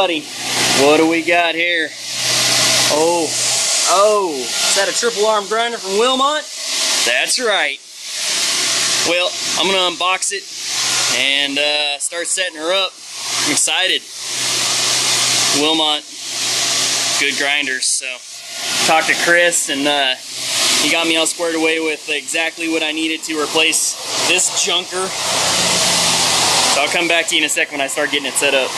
buddy. What do we got here? Oh, is that a triple arm grinder from Wilmot? That's right. Well, I'm gonna unbox it and start setting her up. I'm excited. Wilmot, good grinders. So, talked to Chris and he got me all squared away with exactly what I needed to replace this junker. So I'll come back to you in a second when I start getting it set up.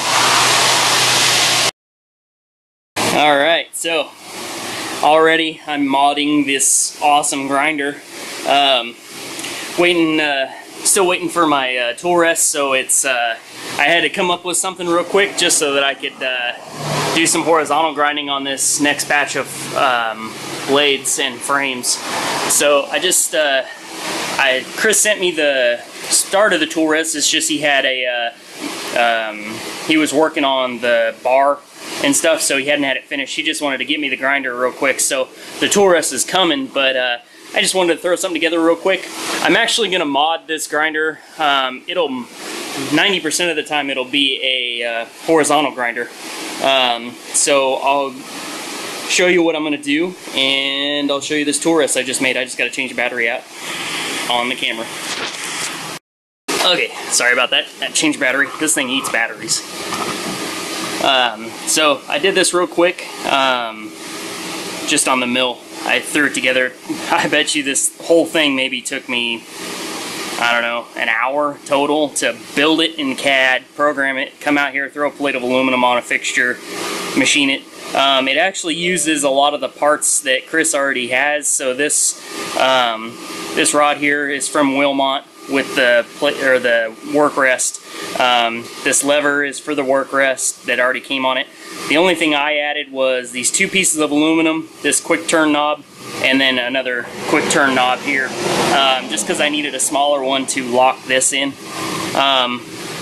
Alright, so already I'm modding this awesome grinder. Still waiting for my tool rest, so it's I had to come up with something real quick just so that I could do some horizontal grinding on this next batch of blades and frames. So I just Chris sent me the start of the tool rest. It's just he had a he was working on the bar and stuff, so he hadn't had it finished. He just wanted to get me the grinder real quick, so the tool rest is coming, but I just wanted to throw something together real quick. I'm actually going to mod this grinder. 90% of the time it'll be a horizontal grinder. So I'll show you what I'm going to do, and I'll show you this tool rest I just made. I just got to change the battery out on the camera. Okay, sorry about that. I changed battery. This thing eats batteries. So I did this real quick, just on the mill. I threw it together. I bet you this whole thing maybe took me, I don't know, an hour total to build it in CAD, program it, come out here, throw a plate of aluminum on a fixture, machine it. It actually uses a lot of the parts that Chris already has. So this this rod here is from Wilmot with the work rest. This lever is for the work rest that already came on it. The only thing I added was these two pieces of aluminum, this quick turn knob, and then another quick turn knob here, just because I needed a smaller one to lock this in.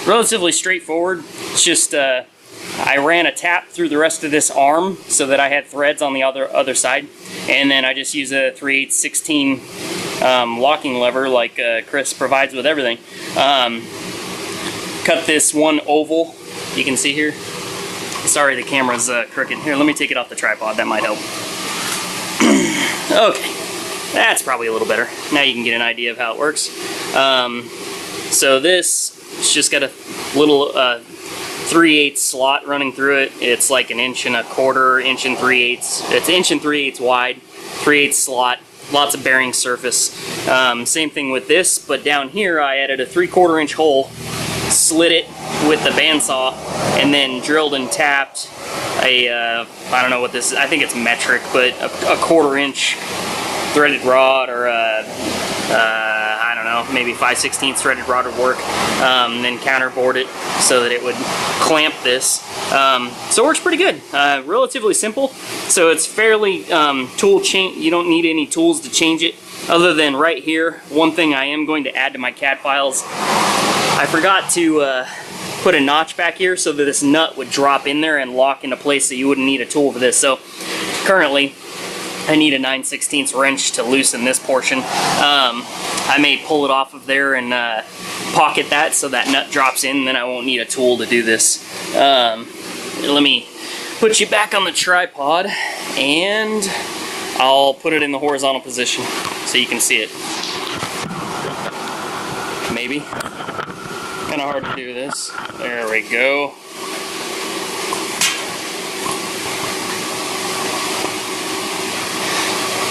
Relatively straightforward. It's just I ran a tap through the rest of this arm so that I had threads on the other side, and then I just use a 3/8/16 locking lever like Chris provides with everything. Cut this one oval, you can see here. Sorry, the camera's crooked. Here, let me take it off the tripod, that might help. Okay, that's probably a little better. Now you can get an idea of how it works. So this, it's just got a little 3/8 slot running through it. It's like 1.25 inches, 1 3/8. It's 1 3/8 wide, 3/8 slot. Lots of bearing surface. Same thing with this, but down here I added a 3/4 inch hole, slid it with the bandsaw, and then drilled and tapped a, I don't know what this is, I think it's metric, but a 1/4 inch threaded rod, or I don't know, maybe 5/16 threaded rod would work. Then counterboard it so that it would clamp this. So it works pretty good. Relatively simple. So it's fairly tool change. You don't need any tools to change it, other than right here. One thing I am going to add to my CAD files, I forgot to put a notch back here so that this nut would drop in there and lock into place, so you wouldn't need a tool for this. So currently I need a 9/16 wrench to loosen this portion. I may pull it off of there and pocket that so that nut drops in, and then I won't need a tool to do this. Let me put you back on the tripod, and I'll put it in the horizontal position so you can see it. Maybe. Kind of hard to do this. There we go.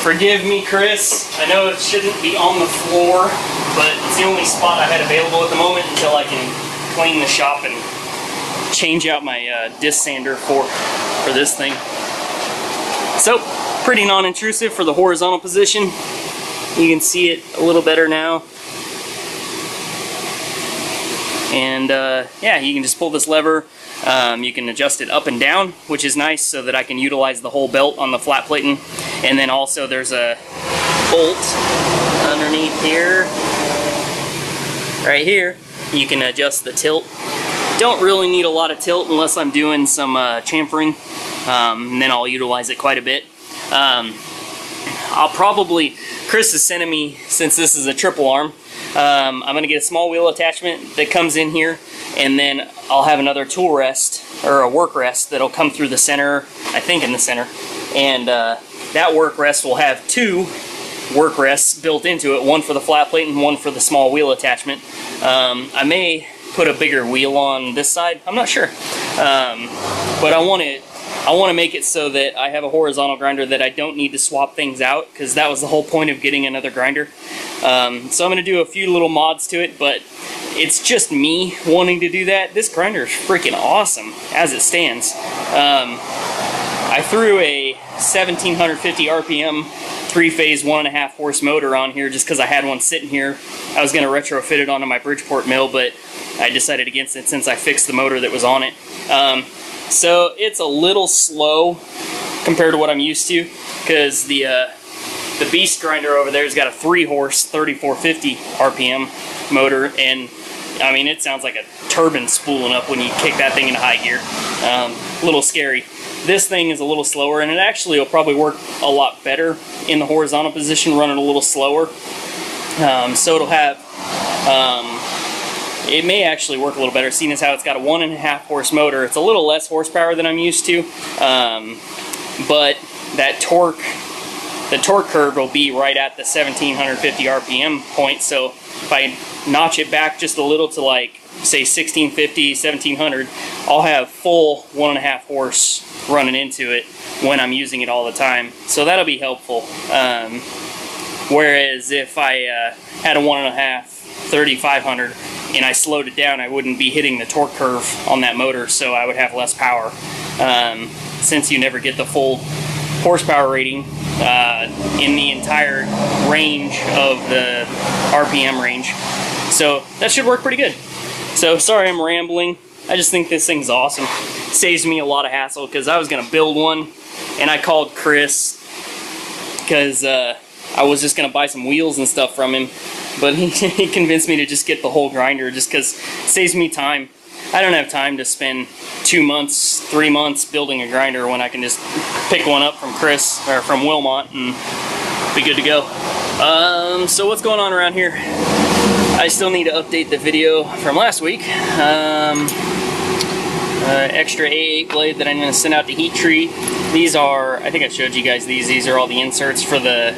Forgive me, Chris. I know it shouldn't be on the floor, but it's the only spot I had available at the moment until I can clean the shop and change out my disc sander for this thing. So, pretty non-intrusive for the horizontal position. You can see it a little better now. And yeah, you can just pull this lever. You can adjust it up and down, which is nice, so that I can utilize the whole belt on the flat plating. And then also there's a bolt underneath here, right here. You can adjust the tilt. Don't really need a lot of tilt unless I'm doing some chamfering, and then I'll utilize it quite a bit. I'll probably, Chris is sending me, since this is a triple arm, I'm going to get a small wheel attachment that comes in here, and then I'll have another tool rest, or a work rest, that'll come through the center, I think in the center, and that work rest will have 2 work rests built into it, one for the flat plate and one for the small wheel attachment. I may put a bigger wheel on this side, I'm not sure, but I want to make it so that I have a horizontal grinder that I don't need to swap things out, because that was the whole point of getting another grinder. So I'm going to do a few little mods to it, but it's just me wanting to do that. This grinder is freaking awesome as it stands. I threw a 1750 RPM 3-phase 1.5 horse motor on here just because I had one sitting here. I was going to retrofit it onto my Bridgeport mill, but I decided against it since I fixed the motor that was on it. So it's a little slow compared to what I'm used to, because the Beast grinder over there has got a 3-horse 3450 RPM motor, and I mean, it sounds like a turbine spooling up when you kick that thing into high gear. A little scary. This thing is a little slower, and it actually will probably work a lot better in the horizontal position, running a little slower. So it'll have, it may actually work a little better, seeing as how it's got a 1.5 horse motor. It's a little less horsepower than I'm used to, but that torque, the torque curve will be right at the 1750 RPM point. So if I notch it back just a little to, like, say 1650, 1700, I'll have full 1.5 horse running into it when I'm using it all the time. So that'll be helpful. Whereas if I had a 1.5 3500 and I slowed it down, I wouldn't be hitting the torque curve on that motor, so I would have less power. Since you never get the full horsepower rating in the entire range of the RPM range. So that should work pretty good. So sorry I'm rambling. I just think this thing's awesome. Saves me a lot of hassle, because I was going to build one and I called Chris because I was just going to buy some wheels and stuff from him, but he convinced me to just get the whole grinder, just because it saves me time. I don't have time to spend 2 months, 3 months building a grinder when I can just pick one up from Chris, or from Wilmot, and be good to go. So what's going on around here? I still need to update the video from last week. Extra A8 blade that I'm going to send out to heat treat. These are, I think I showed you guys these. These are all the inserts for the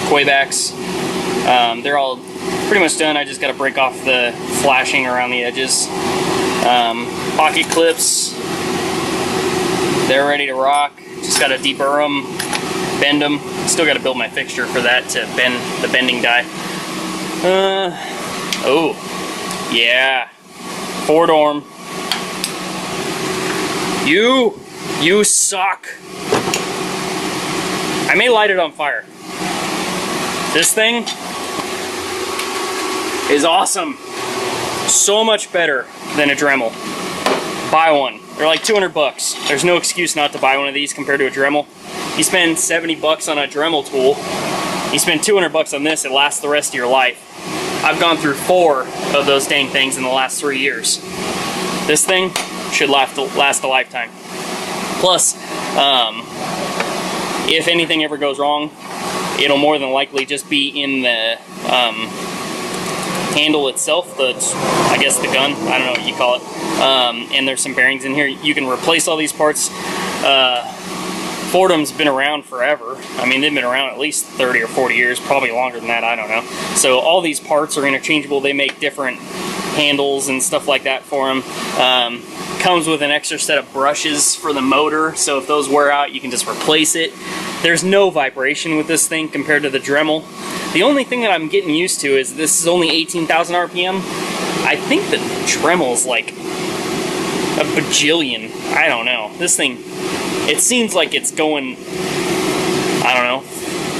Hoebacks. They're all pretty much done. I just got to break off the flashing around the edges. Pocket clips. They're ready to rock. Just got to deburr them, bend them. Still got to build my fixture for that to bend the bending die. Oh, yeah. 4-dorm. You suck. I may light it on fire. This thing is awesome. So much better than a Dremel. Buy one. They're like 200 bucks. There's no excuse not to buy one of these compared to a Dremel. You spend 70 bucks on a Dremel tool. You spend 200 bucks on this, it lasts the rest of your life. I've gone through 4 of those dang things in the last 3 years. This thing should last a lifetime. Plus, if anything ever goes wrong, it'll more than likely just be in the handle itself, I guess the gun, I don't know what you call it. And there's some bearings in here. You can replace all these parts. Fordham's been around forever. I mean, they've been around at least 30 or 40 years, probably longer than that, I don't know. So all these parts are interchangeable. They make different handles and stuff like that for them. Comes with an extra set of brushes for the motor, so if those wear out, you can just replace it. There's no vibration with this thing compared to the Dremel. The only thing that I'm getting used to is this is only 18,000 RPM. I think the Dremel's like a bajillion. I don't know. This thing, it seems like it's going, I don't know,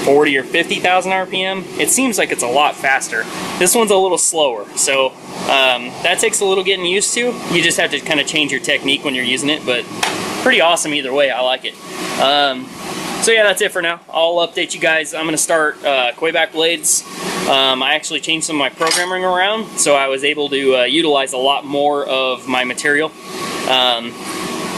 40 or 50,000 RPM. It seems like it's a lot faster. This one's a little slower, so that takes a little getting used to. You just have to kind of change your technique when you're using it, but pretty awesome either way. I like it. So yeah, that's it for now. I'll update you guys. I'm going to start Hoback blades. I actually changed some of my programming around, so I was able to utilize a lot more of my material.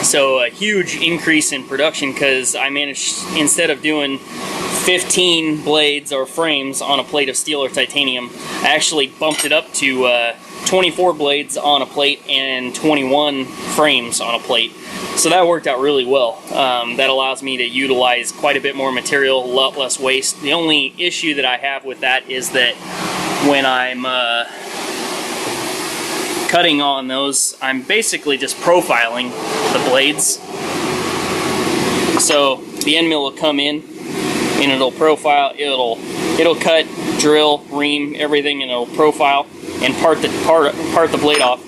So a huge increase in production, because I managed, instead of doing 15 blades or frames on a plate of steel or titanium, I actually bumped it up to 24 blades on a plate and 21 frames on a plate. So that worked out really well. That allows me to utilize quite a bit more material, a lot less waste. The only issue that I have with that is that when I'm cutting on those, I'm basically just profiling the blades. So the end mill will come in and it'll profile, it'll cut, drill, ream, everything, and it'll profile and part the blade off.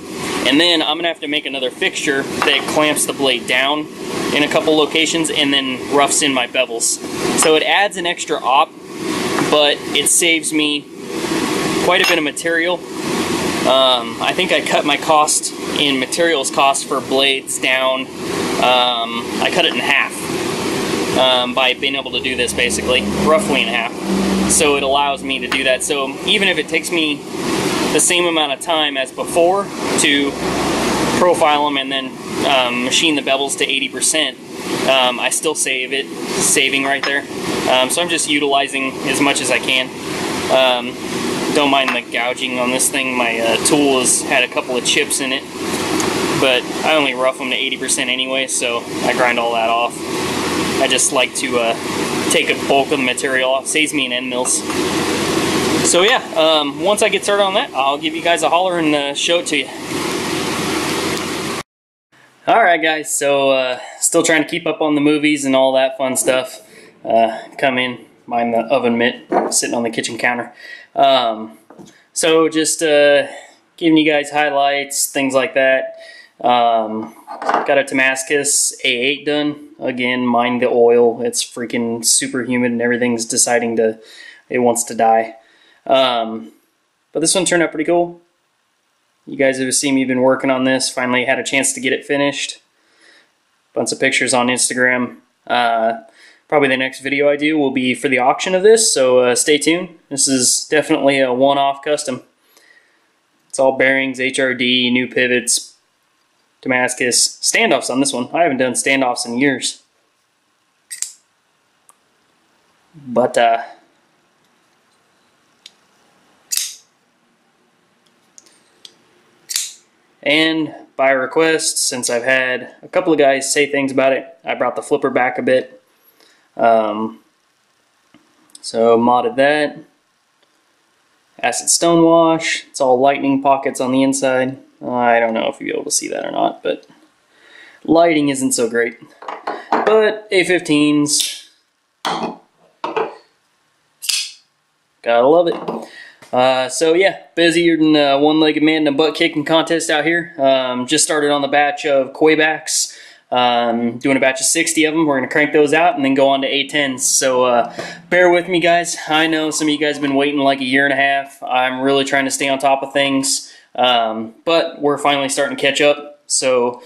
And then I'm gonna have to make another fixture that clamps the blade down in a couple locations and then roughs in my bevels. So it adds an extra op, but it saves me quite a bit of material. I think I cut my cost in materials cost for blades down, I cut it in half by being able to do this, basically, roughly in half. So it allows me to do that. So even if it takes me the same amount of time as before to profile them and then machine the bevels to 80%, I still saving right there. So I'm just utilizing as much as I can. Don't mind the gouging on this thing. My tool has had a couple of chips in it, but I only rough them to 80% anyway, so I grind all that off. I just like to take a bulk of the material off. Saves me in end mills. So yeah, once I get started on that, I'll give you guys a holler and show it to you. Alright guys, so still trying to keep up on the movies and all that fun stuff. Come in, mind the oven mitt sitting on the kitchen counter. So just giving you guys highlights, things like that. Got a Damascus A8 done. Again, mind the oil. It's freaking super humid and everything's deciding it wants to die. But this one turned out pretty cool. You guys have seen me been working on this. Finally had a chance to get it finished. Bunch of pictures on Instagram. Probably the next video I do will be for the auction of this, so stay tuned. This is definitely a one-off custom. It's all bearings, HRD, new pivots, Damascus. Standoffs on this one. I haven't done standoffs in years. But, and by request, since I've had a couple of guys say things about it, I brought the flipper back a bit. So modded that. Acid stone wash. It's all lightning pockets on the inside. I don't know if you'll be able to see that or not, but lighting isn't so great. But A15s. Gotta love it. So yeah, busier than one-legged man in a butt kicking contest out here. Just started on the batch of Hobacks. Doing a batch of 60 of them. We're going to crank those out and then go on to A10s. So bear with me, guys. I know some of you guys have been waiting like a year and a half. I'm really trying to stay on top of things. But we're finally starting to catch up. So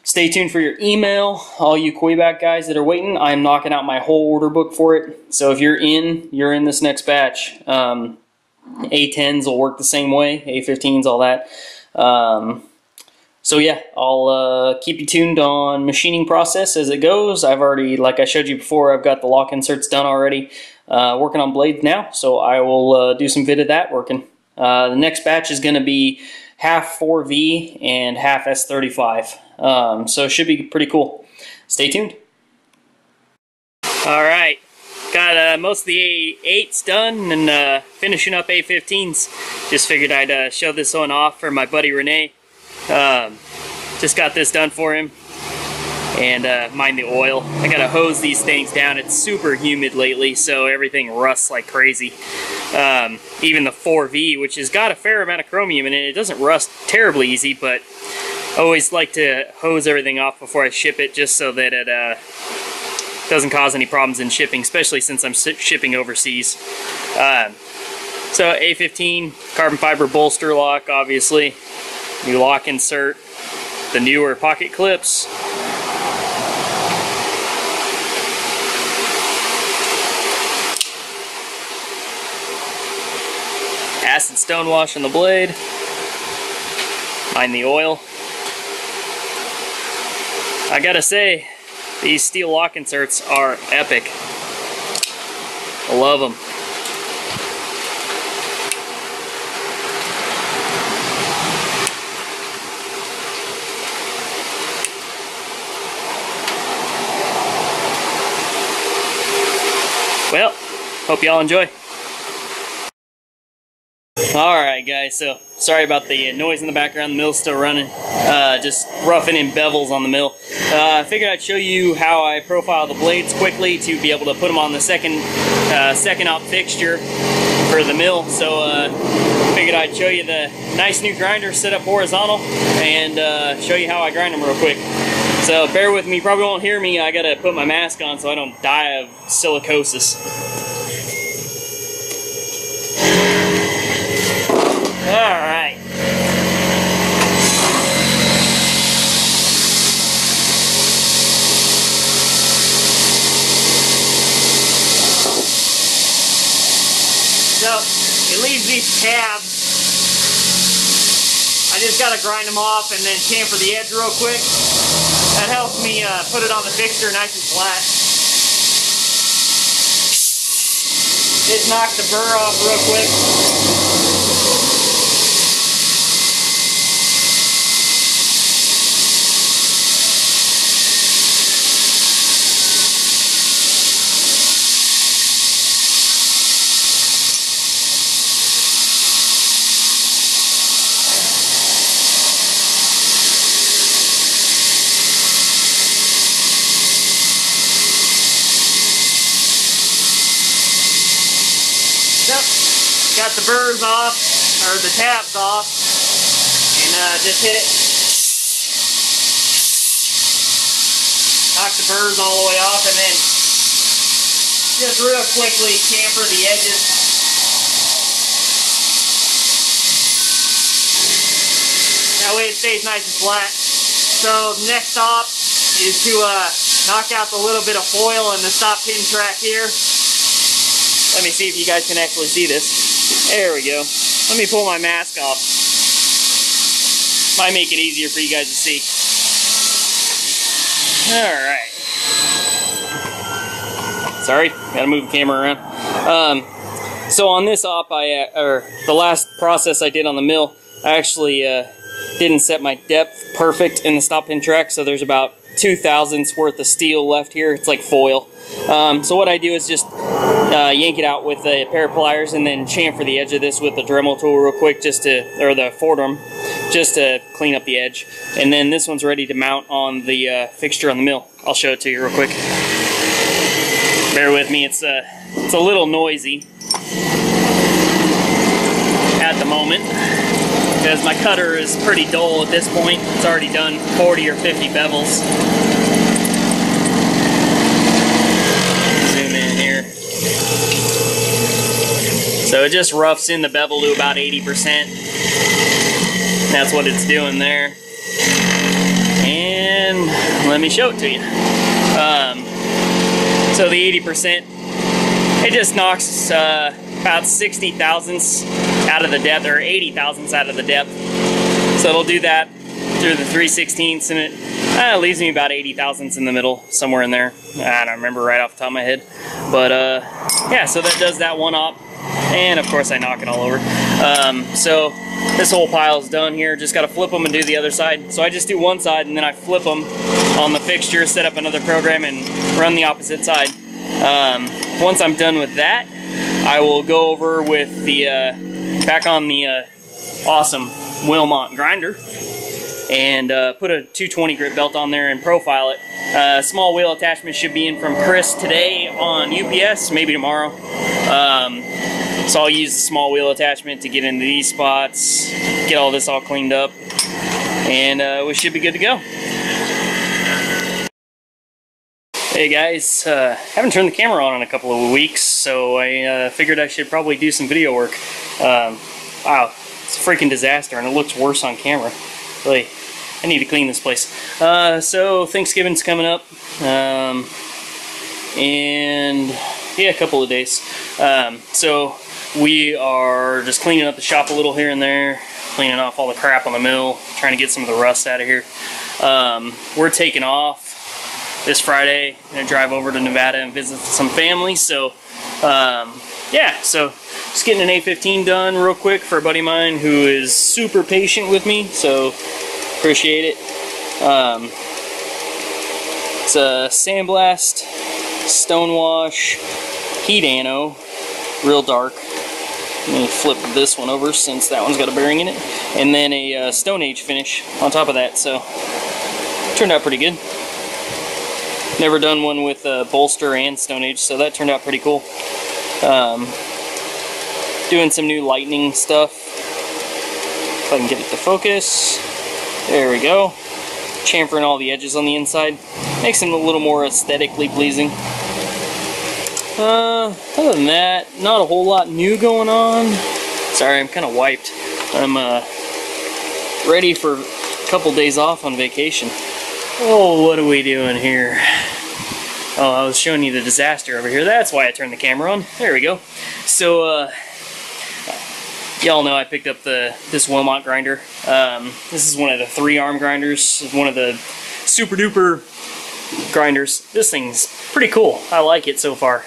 stay tuned for your email. All you Hoback guys that are waiting, I'm knocking out my whole order book for it. So if you're in this next batch. A10s will work the same way. A15s, all that. So yeah, I'll keep you tuned on machining process as it goes. I've already, like I showed you before, I've got the lock inserts done already. Working on blades now, so I will do some vid of that working. The next batch is going to be half 4V and half S35. So it should be pretty cool. Stay tuned. Alright, got most of the A8s done and finishing up A15s. Just figured I'd show this one off for my buddy Renee. Just got this done for him, and mind the oil. I gotta hose these things down. It's super humid lately, so everything rusts like crazy. Even the 4V, which has got a fair amount of chromium in it, it doesn't rust terribly easy, but I always like to hose everything off before I ship it, just so that it doesn't cause any problems in shipping, especially since I'm shipping overseas. So A15 carbon fiber bolster lock, obviously. New lock insert, the newer pocket clips. Acid stone wash on the blade. Mind the oil. I gotta say, these steel lock inserts are epic. I love them. hope y'all enjoy. Alright guys, so sorry about the noise in the background. The mill's still running, just roughing in bevels on the mill. I figured I'd show you how I profile the blades quickly to be able to put them on the second op fixture for the mill. So figured I'd show you the nice new grinder set up horizontal and show you how I grind them real quick. So bear with me, you probably won't hear me. I gotta put my mask on so I don't die of silicosis. Alright. So, it leaves these tabs. I just gotta grind them off and then chamfer the edge real quick. That helps me put it on the fixture nice and flat. Just knock the burr off real quick. Got the burrs off, or the tabs off, and just hit it. Knock the burrs all the way off, and then just real quickly chamfer the edges. That way it stays nice and flat. So next stop is to knock out the little bit of foil in the stop pin track here. Let me see if you guys can actually see this. There we go. Let me pull my mask off. Might make it easier for you guys to see. Alright. Sorry, gotta move the camera around. So on this op, or the last process I did on the mill, I actually didn't set my depth perfect in the stop pin track, so there's about 2/1000ths worth of steel left here. It's like foil. So what I do is just yank it out with a pair of pliers and then chamfer the edge of this with the Dremel tool real quick, or the Fordham, just to clean up the edge. And then this one's ready to mount on the fixture on the mill. I'll show it to you real quick. Bear with me, it's a little noisy at the moment because my cutter is pretty dull at this point. It's already done 40 or 50 bevels. Zoom in here. So it just roughs in the bevel to about 80%. That's what it's doing there. And let me show it to you. So the 80%, it just knocks about 60/1000ths out of the depth, or 80/1000ths out of the depth. So it'll do that through the 3/16ths, and it leaves me about 80/1000ths in the middle, somewhere in there. I don't remember right off the top of my head. But yeah, so that does that one op. And of course I knock it all over. So this whole pile is done here. Just got to flip them and do the other side. So I just do one side and then I flip them on the fixture, set up another program, and run the opposite side. Once I'm done with that, I will go over with the back on the awesome Wilmot grinder and put a 220 grit belt on there and profile it. Small wheel attachment should be in from Chris today on UPS, maybe tomorrow. So I'll use the small wheel attachment to get into these spots, get all this all cleaned up, and we should be good to go. Hey guys, haven't turned the camera on in a couple of weeks, so I figured I should probably do some video work. Wow, it's a freaking disaster, and it looks worse on camera. Really, I need to clean this place. So Thanksgiving's coming up, and yeah, a couple of days. So we are just cleaning up the shop a little here and there, cleaning off all the crap on the mill, trying to get some of the rust out of here. We're taking off this Friday. I'm gonna drive over to Nevada and visit some family. So yeah, so just getting an A15 done real quick for a buddy of mine who is super patient with me, so appreciate it. It's a sandblast, stonewash, heat ano, real dark. Let me flip this one over since that one's got a bearing in it. And then a Stone Age finish on top of that, so turned out pretty good. Never done one with bolster and Stone Age, so that turned out pretty cool. Doing some new lightning stuff. If I can get it to focus. There we go. Chamfering all the edges on the inside. Makes them a little more aesthetically pleasing. Other than that, not a whole lot new going on. Sorry, I'm kind of wiped. I'm ready for a couple days off on vacation. Oh, what are we doing here? Oh, I was showing you the disaster over here. That's why I turned the camera on. There we go. So, y'all know I picked up this Wilmot grinder. This is one of the 3-arm grinders. One of the super duper grinders. This thing's pretty cool. I like it so far.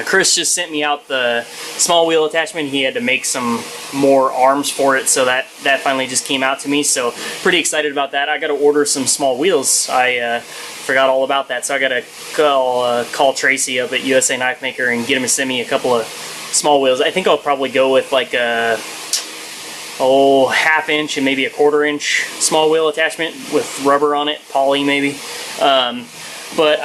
Chris just sent me out the small wheel attachment. He had to make some more arms for it, so that finally just came out to me. So pretty excited about that. I got to order some small wheels. I forgot all about that, so I got to call Tracy up at USA Knife Maker and get him to send me a couple of small wheels. I think I'll probably go with like a half-inch and maybe a 1/4-inch small wheel attachment with rubber on it, poly maybe. But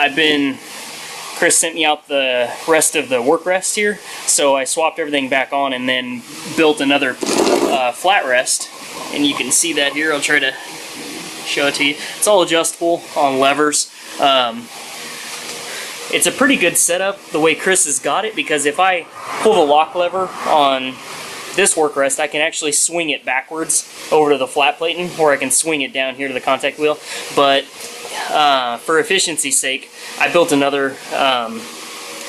Chris sent me out the rest of the work rest here, so I swapped everything back on and then built another flat rest, and you can see that here. I'll try to show it to you. It's all adjustable on levers. It's a pretty good setup the way Chris has got it, because if I pull the lock lever on this work rest, I can actually swing it backwards over to the flat plating, or I can swing it down here to the contact wheel. But for efficiency's sake, I built another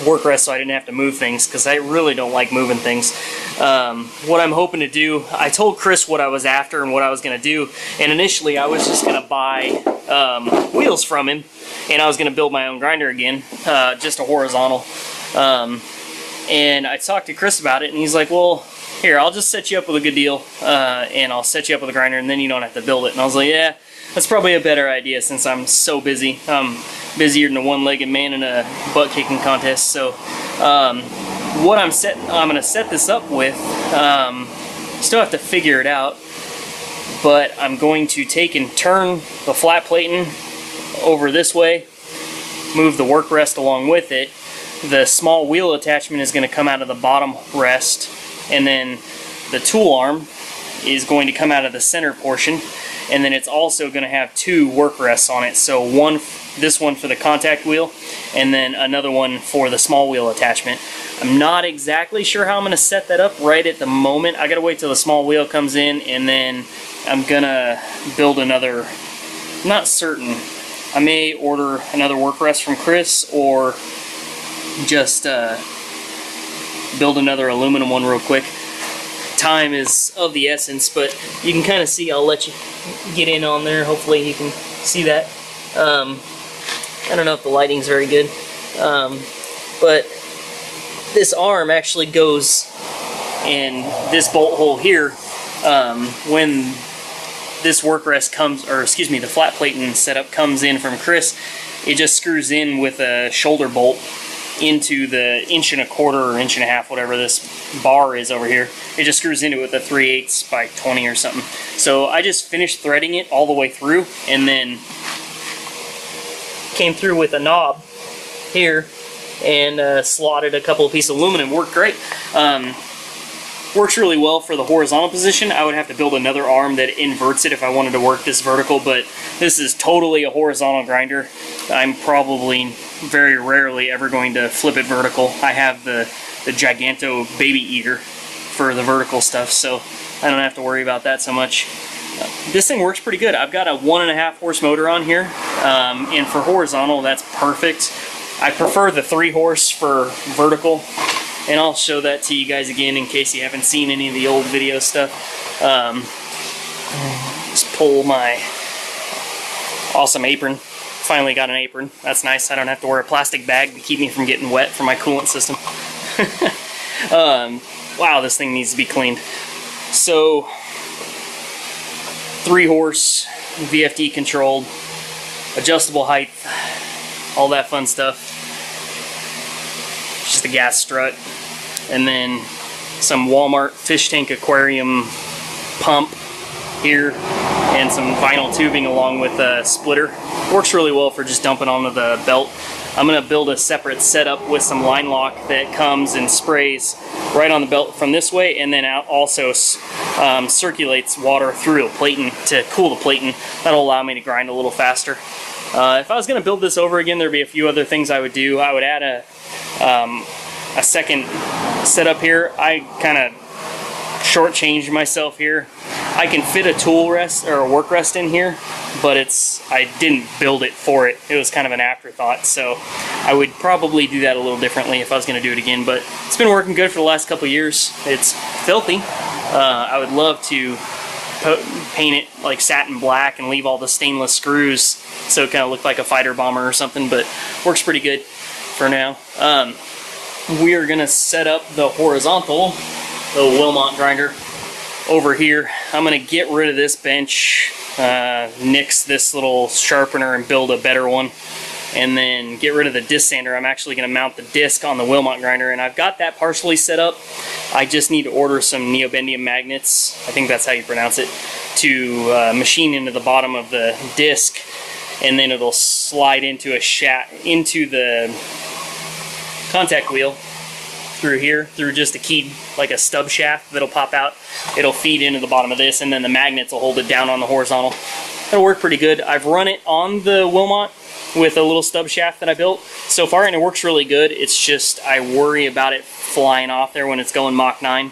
work rest so I didn't have to move things, because I really don't like moving things. What I'm hoping to do, I told Chris what I was after and what I was going to do, and initially I was just going to buy wheels from him, and I was going to build my own grinder again, just a horizontal. And I talked to Chris about it, and he's like, well, here, I'll just set you up with a good deal, and I'll set you up with a grinder, and then you don't have to build it. And I was like, yeah, that's probably a better idea since I'm so busy. I'm busier than a one-legged man in a butt-kicking contest. So what I'm going to set this up with, still have to figure it out, but I'm going to take and turn the flat plating over this way, move the work rest along with it. The small wheel attachment is going to come out of the bottom rest, and then the tool arm is going to come out of the center portion, and then it's also going to have 2 work rests on it. So this one for the contact wheel, and then another one for the small wheel attachment. I'm not exactly sure how I'm going to set that up right at the moment. I got to wait till the small wheel comes in, and then I'm going to build another. I'm not certain. I may order another work rest from Chris, or just build another aluminum one real quick. Time is of the essence, but you can kind of see. I'll let you get in on there. Hopefully you can see that. I don't know if the lighting's very good, but this arm actually goes in this bolt hole here. When this work rest comes, or excuse me, the flat plating setup comes in from Chris, it just screws in with a shoulder bolt into the 1.25 or 1.5 whatever this bar is over here. It just screws into it with a 3/8 by 20 or something. So I just finished threading it all the way through, and then came through with a knob here and slotted a couple of pieces of aluminum. Worked great. Works really well for the horizontal position. I would have to build another arm that inverts it if I wanted to work this vertical, but this is totally a horizontal grinder. I'm probably very rarely ever going to flip it vertical. I have the Giganto baby eater for the vertical stuff, so I don't have to worry about that so much. This thing works pretty good. I've got a 1.5 horse motor on here, and for horizontal, that's perfect. I prefer the 3 horse for vertical, and I'll show that to you guys again in case you haven't seen any of the old video stuff. Just pull my awesome apron. Finally got an apron. That's nice. I don't have to wear a plastic bag to keep me from getting wet from my coolant system. Wow, this thing needs to be cleaned. So, 3 horse, VFD controlled, adjustable height, all that fun stuff. just the gas strut, and then some Walmart fish tank aquarium pump here, and some vinyl tubing along with a splitter. Works really well for just dumping onto the belt. I'm going to build a separate setup with some line lock that comes and sprays right on the belt from this way, and then also circulates water through the platen to cool the platen. That'll allow me to grind a little faster. If I was going to build this over again, there'd be a few other things I would do. I would add a second setup here. I kind of shortchanged myself here. I can fit a tool rest or a work rest in here, but I didn't build it for it. It was kind of an afterthought, so I would probably do that a little differently if I was going to do it again. But it's been working good for the last couple years. It's filthy. I would love to paint it like satin black and leave all the stainless screws so it kind of looked like a fighter bomber or something, but works pretty good for now. We are going to set up the horizontal, the Wilmot grinder, over here. I'm going to get rid of this bench, nix this little sharpener and build a better one, and then get rid of the disc sander. I'm actually going to mount the disc on the Wilmot grinder, and I've got that partially set up. I just need to order some neobendium magnets, I think that's how you pronounce it, to machine into the bottom of the disc, and then it'll slide into the contact wheel through here, through just a keyed, like a stub shaft that'll pop out. It'll feed into the bottom of this, and then the magnets will hold it down on the horizontal. It'll work pretty good. I've run it on the Wilmot with a little stub shaft that I built so far, and it works really good. It's just I worry about it flying off there when it's going Mach 9,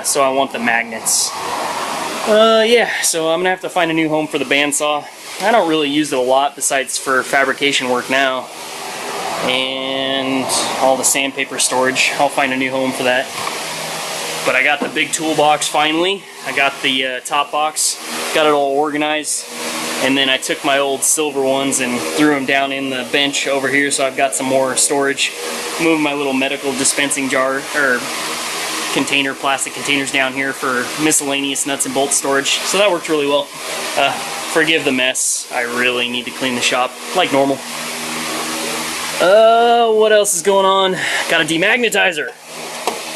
so I want the magnets. Yeah, so I'm gonna have to find a new home for the bandsaw. I don't really use it a lot besides for fabrication work now, and all the sandpaper storage. I'll find a new home for that. But I got the big toolbox finally. I got the top box, got it all organized, and then I took my old silver ones and threw them down in the bench over here, so I've got some more storage. Moved my little medical dispensing jar or container, plastic containers down here for miscellaneous nuts and bolts storage, so that worked really well. Forgive the mess. I really need to clean the shop like normal. What else is going on? Got a demagnetizer.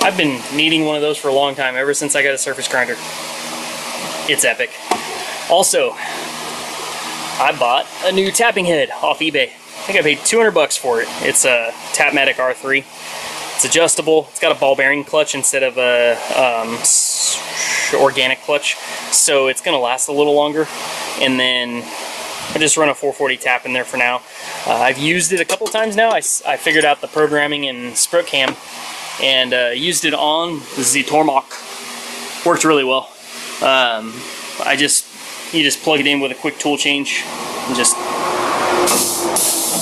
I've been needing one of those for a long time, ever since I got a surface grinder. It's epic. Also, I bought a new tapping head off eBay. I think I paid 200 bucks for it. It's a Tapmatic R3. It's adjustable. It's got a ball bearing clutch instead of a organic clutch, so it's gonna last a little longer. And then I just run a 440 tap in there for now. I've used it a couple times now. I figured out the programming in SproCam and used it on the Tormach. Worked really well. You just plug it in with a quick tool change and just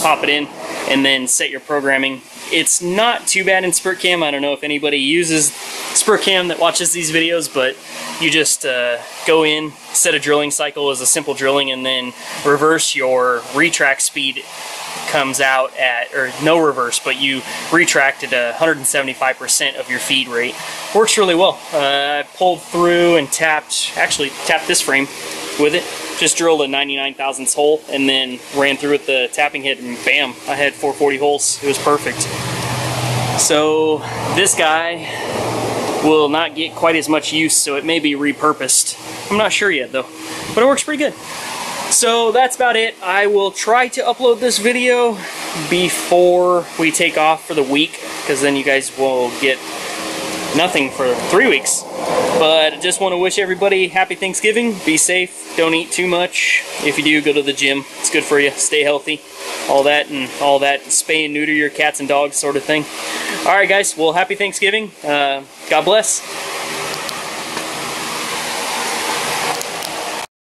pop it in and then set your programming. It's not too bad in SproCam. I don't know if anybody uses SproCam that watches these videos, but you just go in, set a drilling cycle as a simple drilling, and then reverse your retract speed comes out at, or no reverse, but you retract at 175% of your feed rate. Works really well. I pulled through and actually tapped this frame with it. Just drilled a 99 thousandths hole and then ran through with the tapping head, and bam, I had 440 holes. It was perfect. So this guy will not get quite as much use, so it may be repurposed. I'm not sure yet though, but it works pretty good. So that's about it. I will try to upload this video before we take off for the week, because then you guys will get nothing for 3 weeks. But I just want to wish everybody happy Thanksgiving. Be safe. Don't eat too much. If you do, go to the gym. It's good for you. Stay healthy. All that spay and neuter your cats and dogs sort of thing. Alright guys, well, happy Thanksgiving. God bless.